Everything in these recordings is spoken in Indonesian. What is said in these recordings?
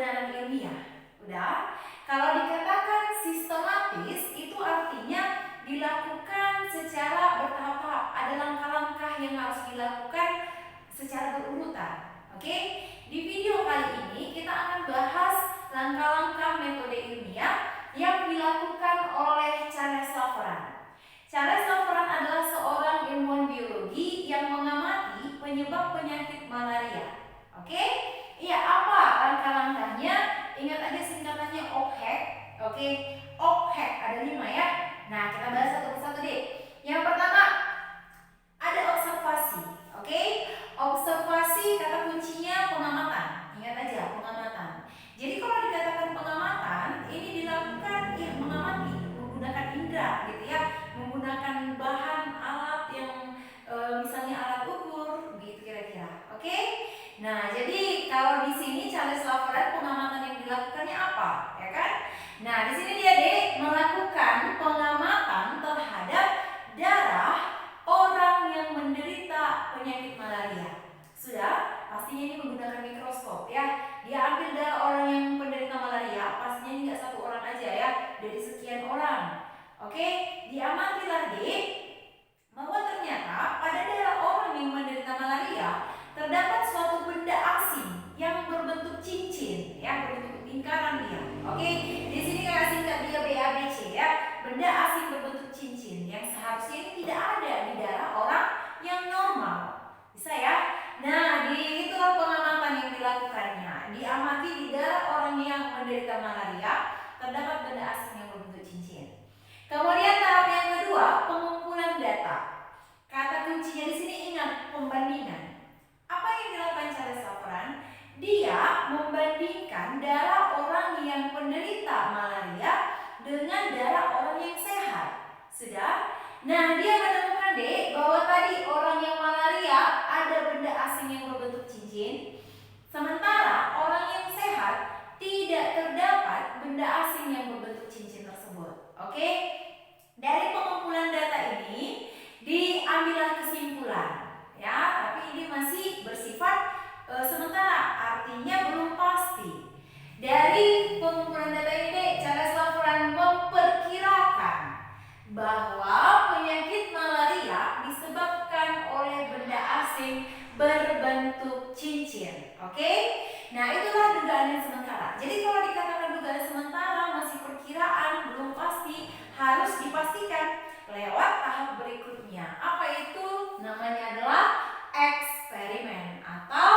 kebenaran ilmiah? Udah. Kalau dikatakan sistematis, itu artinya dilakukan secara bertahap-tahap. Ada langkah-langkah yang harus dilakukan secara berurutan. Oke? Di video kali ini kita akan bahas langkah-langkah metode ilmiah yang dilakukan oleh Charles Laveran. Charles Laveran adalah seorang ilmuwan biologi yang mengamati penyebab penyakit malaria. Oke? Iya, apa langkah-langkahnya? Ingat aja singkatannya OPHEC. Oke? OPHEC ada 5 ya. Nah, kita bahas satu persatu deh. Yang pertama, ada observasi. Oke? Observasi kata kuncinya pengamatan. Ingat aja, pengamatan. Jadi kalau dikatakan pengamatan, ini dilakukan mengamati menggunakan indera gitu ya, menggunakan bahan alat yang misalnya alat ukur gitu kira-kira. Oke? Nah, jadi kalau di sini Charles Laveran pengamatan yang dilakukannya apa, ya kan? Nah, di sini dia melakukan pengamatan terhadap darah orang yang menderita penyakit malaria. Sudah, pastinya ini menggunakan mikroskop ya. Dia ambil darah orang yang penderita malaria, pastinya ini nggak satu orang aja ya, dari sekian orang. Oke, diamatilah bahwa ternyata pada darah orang yang menderita malaria terdapat suatu benda asing yang berbentuk cincin, ya, berbentuk lingkaran dia. Oke, di sini kita singkat dia BABC ya, benda asing berbentuk cincin yang seharusnya ini tidak ada di darah orang yang normal. Bisa ya? Nah, itulah pengamatan yang dilakukannya. Diamati di darah orang yang menderita malaria terdapat benda asing yang berbentuk cincin. Kemudian tahap yang kedua, pengumpulan data. Kata kuncinya di sini ingat, pembandingan. Apa yang dilakukan Charles Laveran? Dia membandingkan darah orang yang penderita malaria dengan darah orang yang sehat. Sudah? Nah, dia menemukan bahwa tadi orang yang malaria ada benda asing yang berbentuk cincin, sementara orang yang sehat tidak terdapat benda asing yang berbentuk cincin tersebut. Oke? Dari pengumpulan data ini diambillah kesimpulan, ya, tapi ini masih bersifat sementara, artinya belum pasti. Dari pengumpulan data ini, Charles Laveran memperkirakan bahwa penyakit malaria disebabkan oleh benda asing berbentuk cincin. Oke? Nah, itulah dugaan yang sementara. Jadi kalau dikatakan dugaan sementara, masih perkiraan, belum pasti, harus dipastikan lewat tahap berikutnya. Apa itu? Namanya adalah eksperimen atau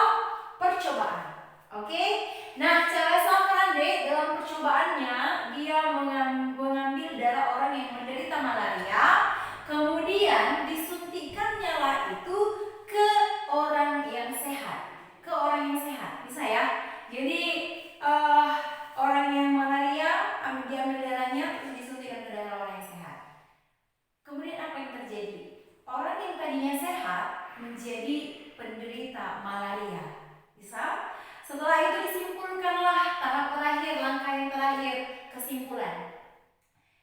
percobaan. Oke? Nah, Charles Laveran dalam percobaannya dia mengambil darah orang yang menderita malaria, kemudian disuntikannya lah itu ke orang yang sehat. Ke orang yang sehat. Bisa ya? Jadi orang yang malaria diambil darahnya terus disuntikan ke darah orang yang sehat. Kemudian apa yang terjadi? Orang yang tadinya sehat menjadi penderita malaria. Bisa? Setelah itu disimpulkanlah tahap terakhir, langkah yang terakhir, kesimpulan.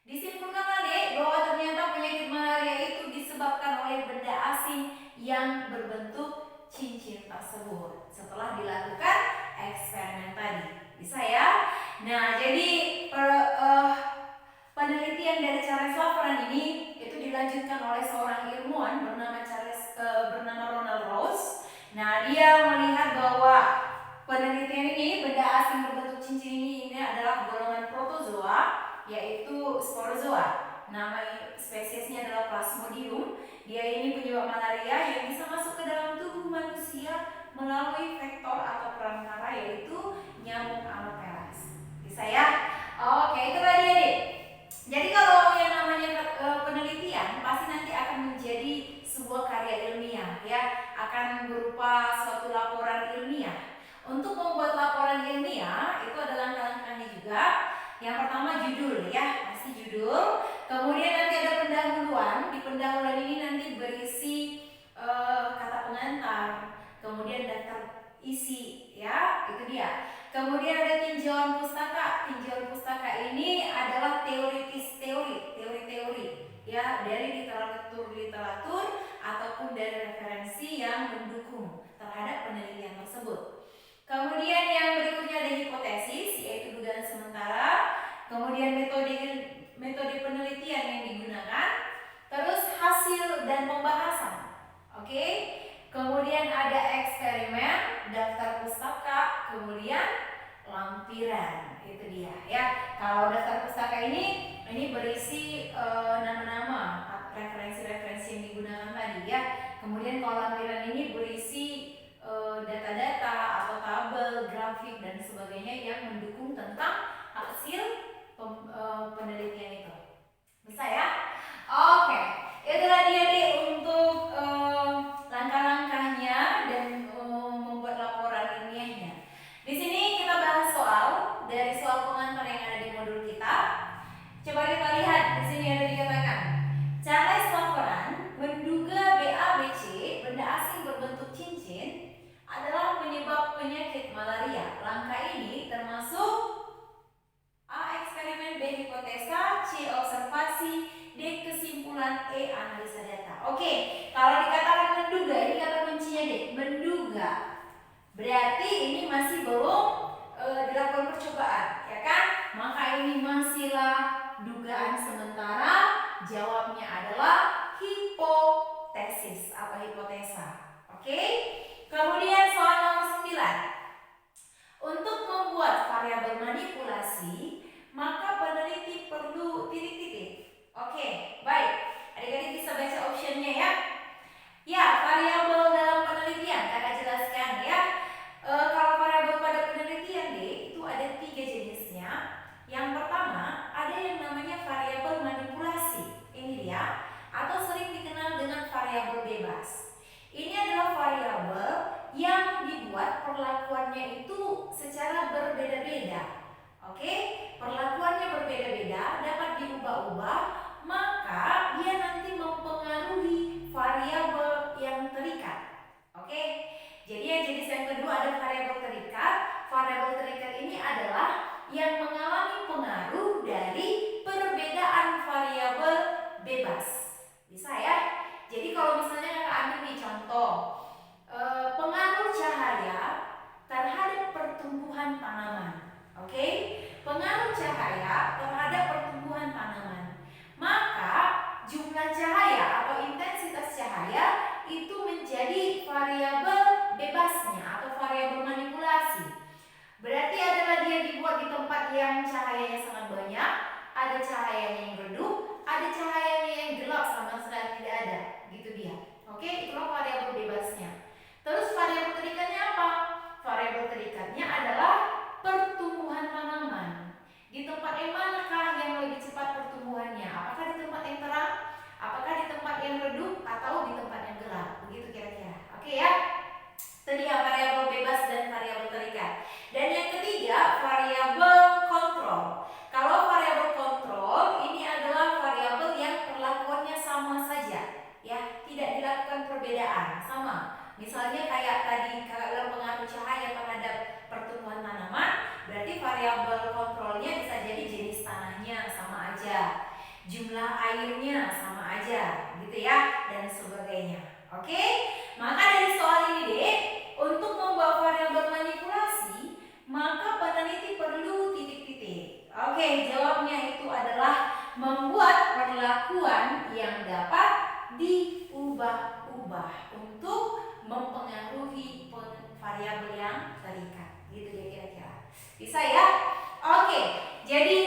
Disimpulkanlah bahwa ternyata penyakit malaria itu disebabkan oleh benda asing yang berbentuk cincin tersebut setelah dilakukan eksperimen tadi. Bisa ya? Nah, jadi penelitian dari Charles Laveran ini itu dilanjutkan oleh seorang ilmuwan bernama Ronald Ross. Nah, dia melihat bahwa penelitian ini, benda asing berbentuk cincin ini adalah golongan protozoa, yaitu sporozoa. Nama spesiesnya adalah Plasmodium. Dia ini penyebab malaria yang bisa masuk ke dalam tubuh manusia melalui vektor atau perantara, yaitu nyamuk Anopheles. Bisa ya? Oke, itu tadi ya. Jadi kalau yang namanya penelitian pasti nanti akan menjadi sebuah karya ilmiah ya, akan berupa suatu laporan ilmiah. Untuk membuat laporan ilmiah itu ada langkah-langkahnya juga. Yang pertama judul ya, pasti judul. Kemudian nanti ada pendahuluan. Di pendahuluan ini nanti berisi kata pengantar, kemudian daftar isi ya, itu dia. Kemudian ada tinjauan pustaka. Tinjauan pustaka ini adalah teori ya, dari literatur ataupun dari referensi yang mendukung terhadap penelitian tersebut. Kemudian yang berikutnya ada hipotesis. Oke. Kemudian ada eksperimen, daftar pustaka, kemudian lampiran. Itu dia ya. Kalau daftar pustaka ini berisi nama-nama, referensi-referensi yang digunakan tadi ya. Kemudian kalau lampiran ini berisi data-data atau tabel, grafik dan sebagainya yang mendukung tentang hasil penelitian itu. Bisa ya? Oke, itulah dia deh untuk langkah-langkahnya dan membuat laporan ilmiahnya. Di sini kita bahas dari soal pengantar yang ada di modul kita. Coba kita lihat di sini ada dikatakan, Charles Laveran menduga BABC, benda asing berbentuk cincin, adalah penyebab penyakit malaria. Langkah ini termasuk A. Eksperimen, B. Hipotesa, C. Observasi, D. Kesimpulan, E. Analisa data. Oke, kalau dikatakan menduga, ini kata kuncinya D, menduga. Berarti ini masih belum dilakukan percobaan, ya kan? Maka ini masihlah dugaan sementara. Jawabnya adalah hipotesis atau hipotesa. Oke? Kemudian soal nomor 9. Untuk membuat variabel manipulasi, maka peneliti perlu titik-titik. Oke, baik. Adik-adik bisa baca optionnya ya. Ya, variabel dalam penelitian kakak jelaskan ya. Kalau variabel pada penelitian itu ada 3 jenisnya. Yang pertama, ada yang namanya variabel manipulasi. Ini dia, atau sering dikenal dengan variabel bebas. Ini adalah variabel yang dibuat perlakuannya itu secara berbeda-beda. Oke, perlakuannya berbeda-beda, dapat diubah-ubah, maka dia nanti mempengaruhi variabel yang terikat. Oke, jadi yang jenis yang kedua ada variabel terikat. Variabel terikat ini adalah yang mengalami pengaruh dari perbedaan variabel bebas. Bisa ya? Jadi kalau misalnya kakak ambil nih contoh, pengaruh cahaya terhadap pertumbuhan tanaman. Oke? Pengaruh cahaya terhadap pertumbuhan tanaman. Maka jumlah cahaya atau intensitas cahaya itu menjadi variabel bebasnya atau variabel manipulasi. Berarti adalah dia dibuat di tempat yang cahayanya sangat banyak, ada cahayanya yang redup, ada cahayanya yang gelap sama sekali tidak ada. Gitu dia. Oke, itulah variabel bebasnya. Terus variabel terikatnya apa? Variabel terikatnya adalah pertumbuhan tanaman. Di tempat yang manakah yang lebih cepat pertumbuhannya? Apakah di tempat yang terang? Apakah di tempat yang redup? Atau di tempat yang gelap? Begitu kira-kira. Oke ya? Itu dia variabel bebas dan variabel terikat. Dan yang ketiga, variabel kontrol. Kalau variabel kontrol ini adalah variabel yang perlakuannya sama saja, ya, tidak dilakukan perbedaan, sama. Misalnya kayak tadi kalau pengaruh cahaya terhadap pertumbuhan tanaman, berarti variabel kontrolnya bisa jadi jenis tanahnya sama aja, jumlah airnya sama aja, gitu ya, dan sebagainya. Oke, maka dari soal ini deh, untuk membuat variabel manipulasi, maka peneliti perlu titik-titik. Oke, jawabnya itu adalah membuat perlakuan yang dapat diubah-ubah untuk mempengaruhi variabel yang terikat. Gitu ya kira-kira. Bisa ya? Oke, jadi